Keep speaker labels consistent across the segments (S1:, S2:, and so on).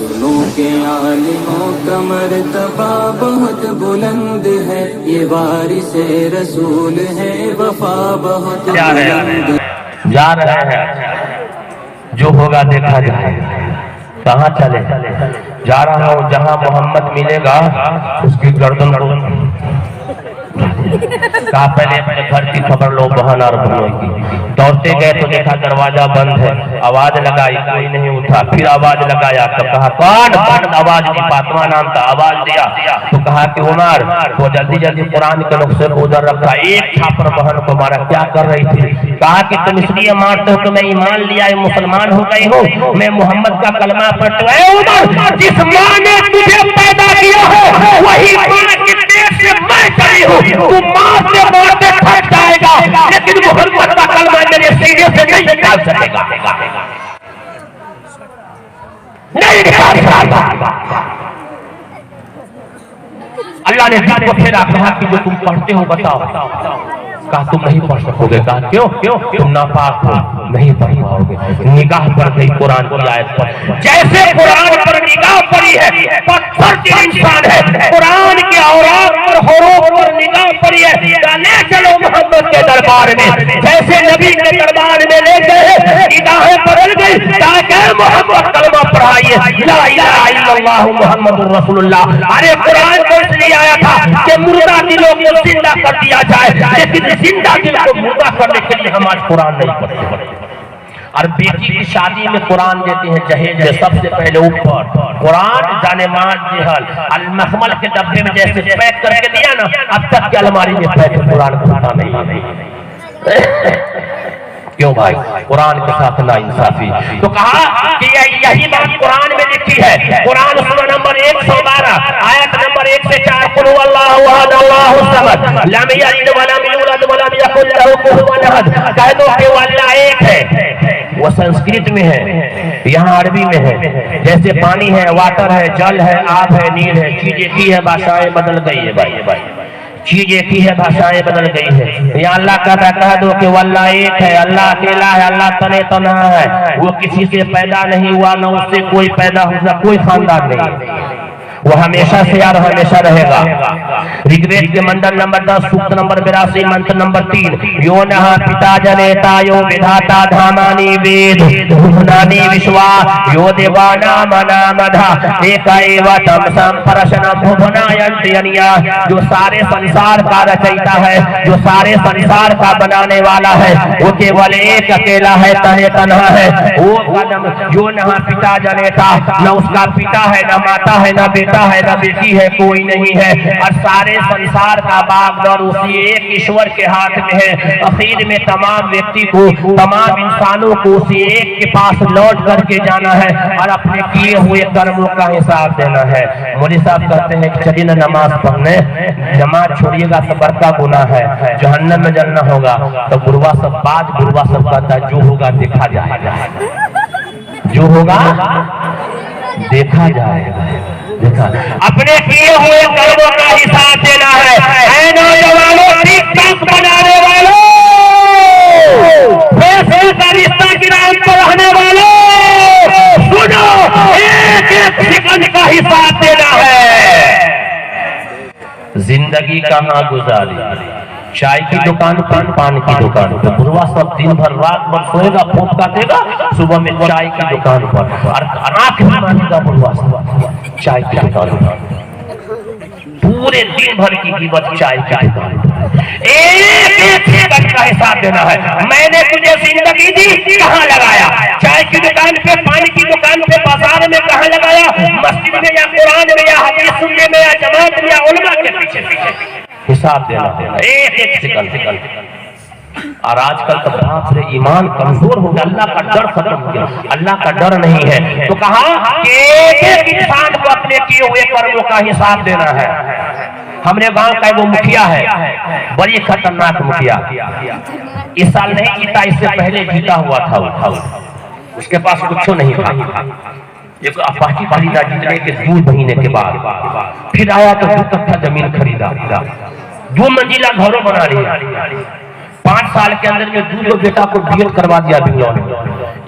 S1: सुनो के आलिमों का मर्तबा बहुत बुलंद है, ये वारिस रसूल है, वफा बहुत बुलंद।
S2: जा रहे हैं, जो होगा देखा जाएगा। कहाँ चले? जा रहा हूँ जहाँ मोहम्मद मिलेगा, उसकी गर्दन को कहा पहले अपने घर की खबर लो, बहन और भाइयों की। दौड़ते गए तो देखा दरवाजा बंद है, आवाज लगाई, कोई नहीं उठा, फिर आवाज लगाया तो कहा कौन? बंद आवाज की, फातिमा नाम था। आवाज दिया तो कहा कि उमर। तो जल्दी जल्दी कुरान के नुस्खे को उधर रखा, एक छापर बहन को मारा। क्या कर रही थी? कहा कि तुम इसलिए मारते हो तो मैं ईमान लिया, मुसलमान हो गई हूँ, मैं मोहम्मद का कलमा पढ़ता हूं। जिस माँ ने तुझे पैदा किया है वही माँ के पेट से मैं चली हूँ। तू माँ से मारते थक जाएगा, लेकिन मोहम्मद का कलमा मेरे सीने से नहीं निकाल सकेगा, नहीं निकाल सकेगा। अल्लाह ने दिल को फेरा, कहा कि जो तुम पढ़ते हो बताओ। कहा तुम नहीं पढ़ सकोगे। कहा क्यों? तुम नापाक हो, नहीं पढ़ पाओगे। निगाह पड़ गई कुरान की आयत पर। जैसे कुरान पर निगाह पड़ी है, पत्थर के इंसान है, कुरान के औरात पर हुरूफ पर निगाह पड़ी है, ले चलो मोहम्मद के दरबार में। जैसे नबी के दरबार में ले गए, निगाहें बदल गई, ताकि मोहम्मद कलमा पढ़ाइए, ला इलाहा इल्लल्लाह मुहम्मदुर रसूलुल्लाह। अरे कुरान को इसलिए आया था कि मुर्दा दिलों को जिंदा कर दिया जाए, लेकिन जिंदा दिल को मुर्दा करने के लिए हम आज कुरान नहीं पढ़ते। और बेटी की शादी में कुरान देते हैं जहेज में, सबसे पहले ऊपर कुरान जाने मान जिहल अलमहमल के डब्बे में जैसे पैक करके दिया ना, अब तक की अलमारी में पैक कुरान खुलता नहीं। क्यों भाई? कुरान के साथ ना इंसाफी। तो कहा कि यही बात कुरान में लिखी है। कुरान सूरा नंबर 112 आयत नंबर 1 से 4, कुल हुवल्लाहु अहद अल्लाहु समद लम यलिद व लम यूलद व लम यकुल लहु कुफुवन अहद। कह दो कि वो अल्लाह एक है। वो संस्कृत में है, यहाँ अरबी में है। जैसे पानी है, वाटर है, जल है, आग है, नीर है, चीज एक ही है, भाषाएं बदल गई है भाई, चीज एक ही है, भाषाएं बदल गई है। यहाँ अल्लाह कहता, कह दो कि अल्लाह एक है, अल्लाह अकेला है, अल्लाह तने तनहा है। वो किसी से पैदा नहीं हुआ, न उससे कोई पैदा हुआ, कोई खानदान नहीं, वो हमेशा से यार हमेशा रहेगा। ऋग्वेद के मंडल नंबर 10 सूक्त नंबर 82 मंत्र नंबर 3, यो नः पिता जनेता यो विधाता धामानि वेद भुवनानि विश्वा यो देवानामनामधा एक एव तम संपरशन भुवनायन्ति अनिया। जो सारे संसार का रचयिता है, जो सारे संसार का बनाने वाला है, वो केवल एक अकेला है, तहे तन्हा है। वो जो नः पिता जनेता, न उसका पिता है, न माता है, न बेटा है, न बेटी है, कोई नहीं है। और सारे संसार का बागडोर उसी एक ईश्वर के हाथ में है। आखिर में तमाम व्यक्ति को, तमाम इंसानों को उसी एक के पास लौट करके जाना है और अपने किए हुए कर्मों का हिसाब देना है। मौलवी साहब कहते हैं कि चलिए नमाज पढ़ने, नमाज छोड़िएगा तो बड़का गुनाह है, जहन्नम में जलना होगा। तो बुरवा सब बाज, बुरवा सब कहता है जो होगा देखा जाएगा, जो होगा देखा जाएगा। देखा अपने किए हुए कर्मों का हिसाब देना है। ऐ नौजवानों, ठीक ठाक बनाने वालों, फैसले का रिश्ता की राह पर रहने वालों, सुनो, एक एक सेकंड का हिसाब देना है। जिंदगी कहाँ गुजारी, चाय की दुकान पर, पान की दुकान पर। बुढ़वा सब दिन भर रात भर सोएगा, फूंक काटेगा, सुबह में चाय की दुकान पर, और आंख भी मानेगा बुढ़वा सब चाय की दुकान पर। पूरे दिन भर की कीमत चाय की दुकान पर। एक एक सेकंड का हिसाब देना है। मैंने तुझे जिंदगी दी, कहाँ लगाया? चाय की दुकान पे, पानी की दुकान पे, बाजार में कहाँ लगाया? मस्जिद में या कुरान में या हदीस सुनने में या जमात में या उलमा के पीछे हिसाब देना एक एक सेकंड। और आजकल तो बाप रे ईमान कमजोर हो गया, अल्लाह का डर खत्म हो गया, अल्लाह का डर नहीं है। तो कहा कि एक इंसान को अपने किए हुए कर्मों का हिसाब देना है। हमने गांव का वो मुखिया है, बड़ी खतरनाक मुखिया, इस साल नहीं जीता, इससे पहले जीता हुआ था। उसके पास कुछ नहीं था, एक अपाची खरीदा जीतने के 2 महीने के बाद। फिर आया तो 2 कट्ठा जमीन खरीदा, 2 मंजिला घरों बना लिया। 5 साल के अंदर में 2 बेटा को बीएड करवा दिया बिंगलौर में।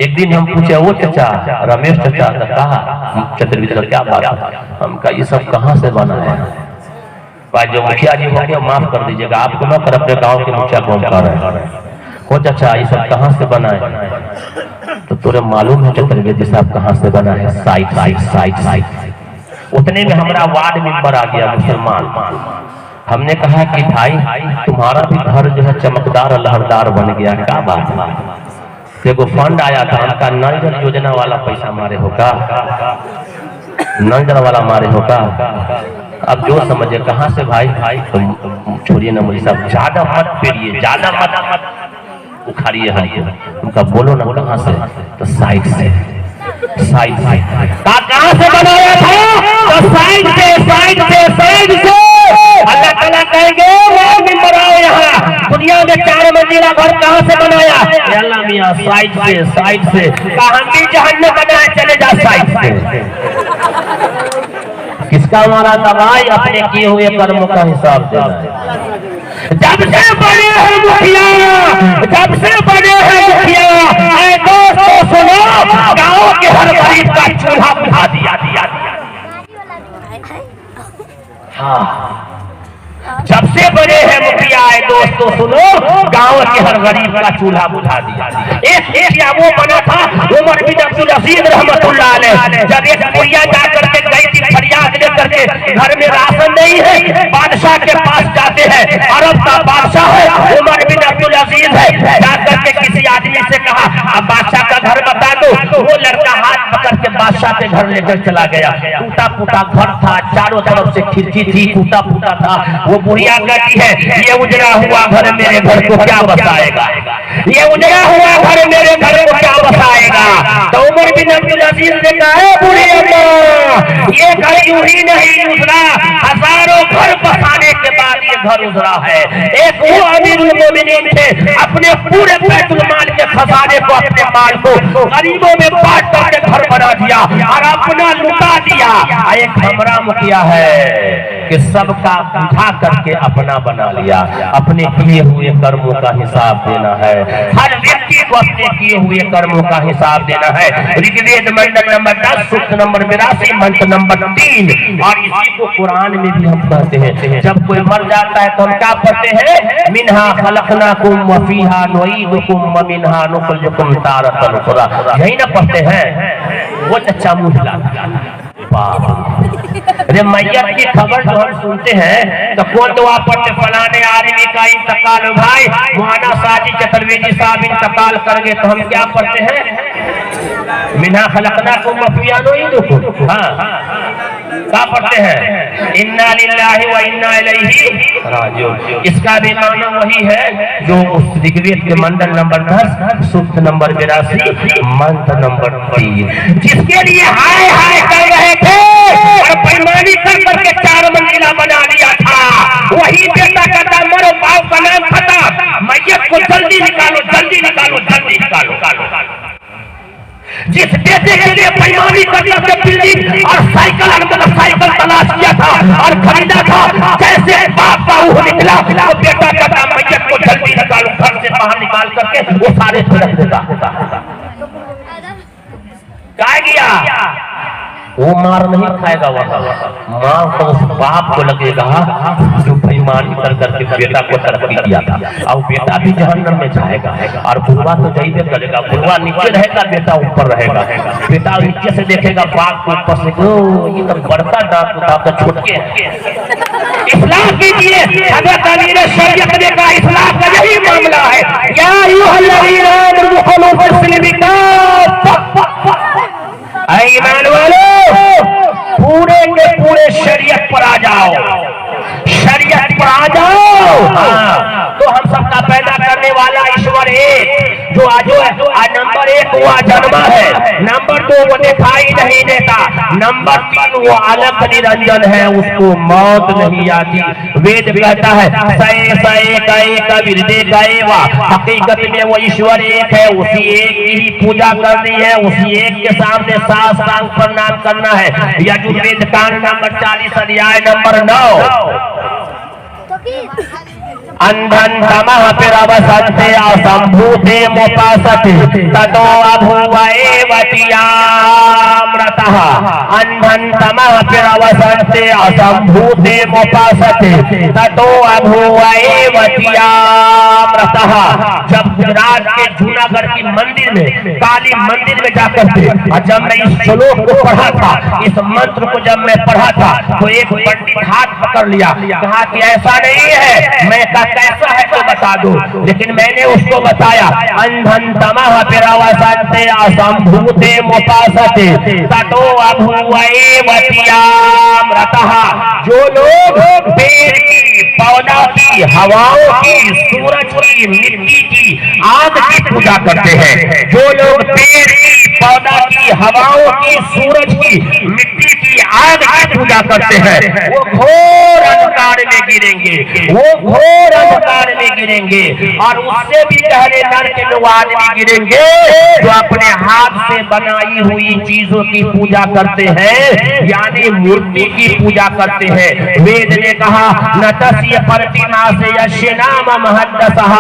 S2: एक दिन हम पूछे, वो चाचा रमेश चाचा ने कहा चतुर्वेदी का क्या बात है? हम कहा ये सब कहाँ से बना है? भाई जो मुखिया जी होंगे माफ कर दीजिएगा, आपको न कर, अपने गाँव के मुखिया को कर रहे हैं। हो चाचा ये सब कहाँ से बना है? तो तुझे मालूम है चतुर्वेदी साहब कहाँ से बना है? Side side side side. उतने में हमारा वार्ड मेंबर आ गया मुसलमान। हमने कहा कि भाई तुम्हारा भी घर जो है चमकदार लहरदार बन गया, क्या बात है? देखो फंड आया था, उनका नल जल योजना वाला पैसा मारे होगा, नल जल वाला मारे होगा। अब जो समझे कहाँ से भाई तुम छोड़िए ना मुझे साहब, ज्यादा मत पेरिए, ज्यादा मत उखाड़िए हमको। उनका बोलो ना कहाँ से? तो साइड से, साइड से। कहाँ से बनाया था? तो साइड से, साइड से, साइड से। अल्लाह ताला कहेंगे वो मेंबर आओ यहाँ, दुनिया में 4 मंजिला घर कहाँ से बनाया? अल्लाह मियां साइड से, साइड से। कहाँ की जहन्नम बनाया? चले जा साइड से। किसका मारा दवाई? अपने किए हुए कर्मों का हिसाब देना है। जब से बड़े हैं मुखिया, जब से बड़े हैं मुखिया, ऐ दोस्तों सुनो, गाँव के हर गरीब का चूल्हा बुझा दिया। हाँ, जब से बड़े हैं मुखिया है दोस्तों सुनो, गांव के हर गरीब का चूल्हा बुझा दिया। एक वो बना था उमर बिन अब्दुल अजीज रहमतुल्लाह अलैह, जब एक बुढ़िया जा करके गई थी फरियाद लेकर के, घर में राशन नहीं है, बादशाह के पास जाते हैं, अरब का बादशाह है उमर बिन अब्दुल अजीज है, जा करके किसी आदमी से कहा अब बादशाह का घर बता दो। वो लड़का हाथ पकड़ के बादशाह के घर लेकर चला गया। टूटा फूटा घर था, चारों तरफ से खिड़की थी, टूटा फूटा था। वो बुढ़िया कहती है ये उजड़ा हुआ घर मेरे घर को क्या बसाएगा? ये उजड़ा हुआ घर मेरे घर को क्या बसाएगा? तो उमर बिन अब्दुल अजीज ने कहा बुढ़ी अम्मा ये घर यूं ही नहीं उजड़ा, हजारों घर बसाने के बाद ये घर उजड़ा है। एक वो अमीरुल मोमिनीन थे, अपने पूरे बैतुल माल के खजाने को, अपने माल को गरीबों में बांट करके घर बना दिया और अपना लुटा दिया। एक हमरा मुखिया है कि सबका बुझा करके अपना बना लिया। अपने किए हुए कर्मों का हिसाब देना है, हर व्यक्ति को अपने किए हुए कर्मों का हिसाब देना है। ऋग्वेद मंडल नंबर 10 सूक्त नंबर 82 मंत्र नंबर 3। और इसी को कुरान में भी हम कहते हैं, जब कोई मर जाता है तो हम क्या पढ़ते हैं? मिन्हा खलकनाकुम व फीहा नुईदुकुम व मिन्हा नुखरिजुकुम तारतन उखरा। यही ना पढ़ते हैं? वो चच्चा मुँह हिला। अरे मैयत की खबर जो हम सुनते हैं तो कौन दुआ पढ़ते? फलाने आदमी का इंतकाल, भाई मुहाना साजी चतुर्वेदी साहब इंतकाल कर गए, तो हम क्या पढ़ते हैं? मिन्हा खलकनाकुम व फीहा नुईदुकुम। हाँ, क्या पढ़ते हैं? इन्ना लिल्लाहि व इन्ना इलैहि राजिऊन। इसका भी माना वही है जो उस ऋग्वेद के मंडल नंबर 10 सूक्त नंबर 82 मंत्र नंबर 3, जिसके लिए हाय हाय कर रहे थे और बेईमानी कर करके 4 मंजिला बना लिया था, वही बेटा कहता मरो बाप का नाम खत्म, मैयत को जल्दी निकालो, जल्दी निकालो, जल्दी निकालो। जिस बेटे के लिए बेईमानी करने से बिल्डिंग और साइकिल और मोटरसाइकिल तलाश किया था और खरीदा था, जैसे बाप का ऊह निकला तो बेटा कहता मैयत को जल्दी निकालो, घर से बाहर निकाल करके वो सारे रख देता। क्या गया? वो मार नहीं खाएगा, वहां मार तो उस बाप को लगेगा जो बेईमानी कर करके बेटा को तरक्की किया था, और बेटा भी जहन्नम में जाएगा। और बुढ़वा तो जाइए करेगा, बुढ़वा नीचे रहेगा, बेटा ऊपर रहेगा। बेटा नीचे से देखेगा बाप को, ऊपर से ये तो बड़का दांत था तो छोटे। इस्लाम कीजिए, हज़रत अली ने शरीयत ने कहा इस्लाम का यही मामला है। या अय्युहल्लज़ीना आमनू मुस्लिमीना ईमान वालों पूरे के पूरे शरीयत पर आ जाओ, शरीयत पर आ जाओ। हाँ, तो हम सबका पैदा करने वाला ईश्वर एक जो आज नंबर 1 हुआ जन्मा है, नंबर 2 वो दिखाई नहीं देता, नंबर 3 वो अलग निरंजन है, उसको मौत नहीं आती। वेद कहता है सए सए कए कबीरदे गएवा, हकीकत में वो ईश्वर एक है, उसी एक की ही पूजा करनी है, उसी एक के सामने साष्टांग प्रणाम करना है। यजुर्वेद कांड नंबर 40 अध्याय नंबर 9। अंधन तमः पिरवसन्ते असम्भूते मुपासते ततो अभूवैवतियामृतः अंधन तमः पिरवसन्ते असम्भूते मुपासते ततो अभूवैवतियामृतः। जब गुजरात के जूनागढ़ की मंदिर में, काली मंदिर में जाकर के, और जब मैं इस श्लोक को पढ़ा था, इस मंत्र को जब मैं पढ़ा था, तो एक पंडित हाथ पकड़ लिया, कहा कि ऐसा नहीं है। मैं कहा कैसा है तो बता दो, लेकिन मैंने उसको बताया अंधन तमः पिरवसन्ते असम्भूते मुपासते ततो अभूवैवतियामृतः। जो लोग पेड़ की, पौधा की, हवाओं की, सूरज की, मिट्टी की, आग की पूजा करते हैं, जो लोग पेड़ की, पौधा की, हवाओं की, सूरज की, मिट्टी की, आग की पूजा करते हैं, वो घोर अंधकार में गिरेंगे, वो घोर अंधकार में गिरेंगे। और उससे भी पहले नरक में वो आदमी गिरेंगे जो अपने हाथ से बनाई हुई चीजों की पूजा करते हैं, यानी मूर्ति की पूजा करते हैं। वेद ने कहा न तस्य प्रतिमा से यस्य नाम महद्दसः।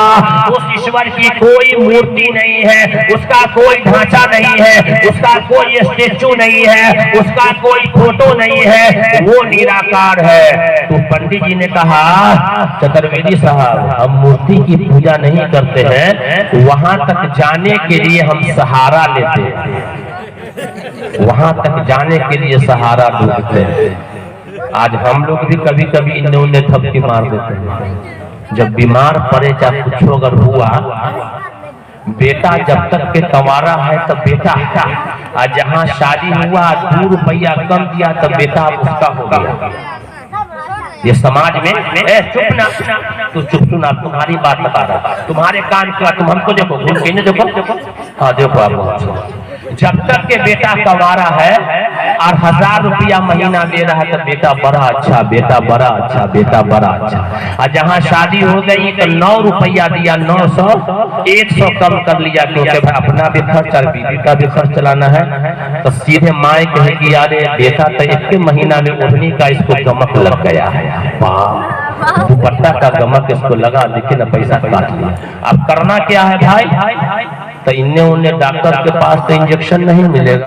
S2: उस ईश्वर की कोई मूर्ति नहीं है, उसका कोई ढांचा नहीं है, उसका कोई स्टेचू नहीं है, उसका कोई फोटो नहीं है, वो निराकार है। तो पंडित जी ने कहा चतुर्वेदी साहब, हम मूर्ति की पूजा नहीं करते हैं, वहां तक जाने के लिए हम सहारा लेते हैं, वहां तक जाने के लिए सहारा ढूंढते हैं। आज हम लोग भी कभी कभी इन्हें उन्हें थपकी मार देते हैं। जब बीमार पड़े चाहे कुछ अगर हुआ, बेटा जब तक के कंवारा है तब बेटा, आज जहाँ शादी हुआ 2 रुपया कम दिया तब बेटा उसका हो गया। ये समाज में चुप ना, तू चुप सुना, तुम्हारी बात बता रहा, तुम्हारे कान का, तुम हमको देखो, घूम के नहीं देखो, हाँ देखो आप। जब तक के बेटा कंवारा है और 1000 रुपया महीना दे रहा है तो बेटा बड़ा अच्छा, बेटा बड़ा अच्छा, बेटा बड़ा अच्छा। और जहाँ शादी हो गई तो 9 रुपया दिया, 900, 100 कम कर लिया, क्योंकि अपना भी खर्च और बीवी का भी खर्च चलाना है। तो सीधे माए कहेगी यार बेटा तो 1 महीना में ओढ़नी का इसको गमक लग गया है, दुपट्टा का गमक इसको लगा, लेकिन पैसा काट लिया। अब करना क्या है भाई? तो इन्हें उन्हें डॉक्टर के पास तो इंजेक्शन नहीं मिलेगा।